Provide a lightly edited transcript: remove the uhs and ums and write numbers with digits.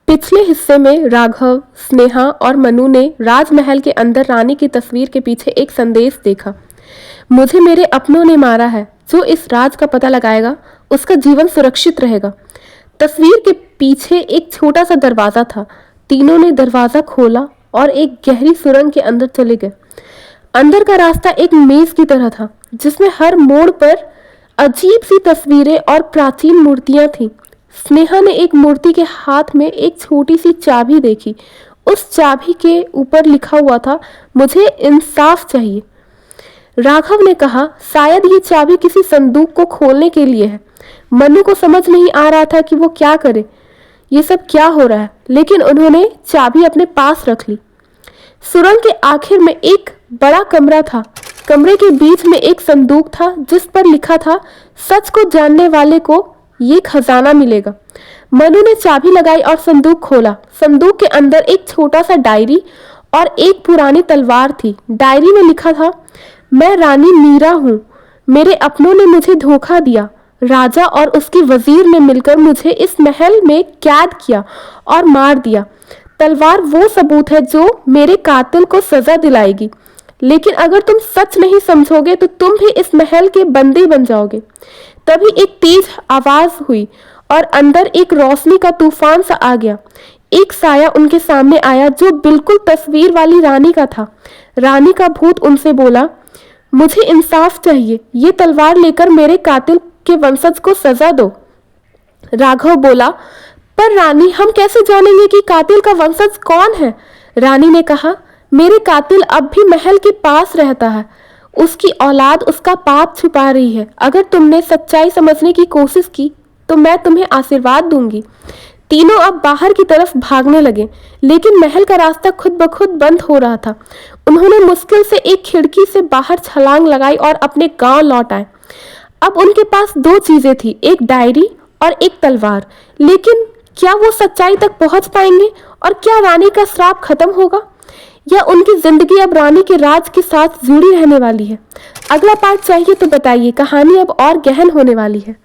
पिछले हिस्से में राघव, स्नेहा और मनु ने राजमहल के अंदर रानी की तस्वीर के पीछे एक संदेश देखा। मुझे मेरे अपनों ने मारा है। जो इस राज का पता लगाएगा उसका जीवन सुरक्षित रहेगा। तस्वीर के पीछे एक छोटा सा दरवाजा था। तीनों ने दरवाजा खोला और एक गहरी सुरंग के अंदर चले गए। अंदर का रास्ता एक मेज की तरह था जिसमें हर मोड़ पर अजीब सी तस्वीरें और प्राचीन मूर्तियां थीं। स्नेहा ने एक मूर्ति के हाथ में एक छोटी सी चाबी देखी। उस चाबी के ऊपर लिखा हुआ था, मुझे इंसाफ चाहिए। राघव ने कहा, शायद ये चाबी किसी संदूक को खोलने के लिए है। मनु को समझ नहीं आ रहा था कि वो क्या करे, ये सब क्या हो रहा है, लेकिन उन्होंने चाबी अपने पास रख ली। सुरंग के आखिर में एक बड़ा कमरा था। कमरे के बीच में एक संदूक था जिस पर लिखा था, सच को जानने वाले को ये खजाना मिलेगा। मनु ने चाबी लगाई और संदूक खोला। संदूक के अंदर एक छोटा सा डायरी और एक पुरानी तलवार थी। डायरी में लिखा था, मैं रानी मीरा हूँ। मेरे अपनों ने मुझे धोखा दिया। राजा और उसके वजीर ने मिलकर मुझे इस महल में कैद किया और मार दिया। तलवार वो सबूत है जो मेरे कातिल को सजा दिलाएगी, लेकिन अगर तुम सच नहीं समझोगे तो तुम भी इस महल के बंदी बन जाओगे। तभी एक तेज आवाज हुई और अंदर एक रोशनी का तूफान सा आ गया। एक साया उनके सामने आया जो बिल्कुल तस्वीर वाली रानी का था। रानी का भूत उनसे बोला, मुझे इंसाफ चाहिए। ये तलवार लेकर मेरे कातिल के वंशज को सजा दो। राघव बोला, पर रानी, हम कैसे जानेंगे कि कातिल का वंशज कौन है? रानी ने कहा, मेरे कातिल अब भी महल के पास रहता है। उसकी औलाद उसका पाप छुपा रही है। अगर तुमने सच्चाई समझने की कोशिश की तो मैं तुम्हें आशीर्वाद दूंगी। तीनों अब बाहर की तरफ भागने लगे, लेकिन महल का रास्ता खुद ब खुद बंद हो रहा था। उन्होंने मुश्किल से एक खिड़की से बाहर छलांग लगाई और अपने गांव लौट आए। अब उनके पास दो चीजें थी, एक डायरी और एक तलवार। लेकिन क्या वो सच्चाई तक पहुंच पाएंगे और क्या रानी का श्राप खत्म होगा, या उनकी जिंदगी अब रानी के राज के साथ जुड़ी रहने वाली है? अगला पार्ट चाहिए तो बताइए। कहानी अब और गहन होने वाली है।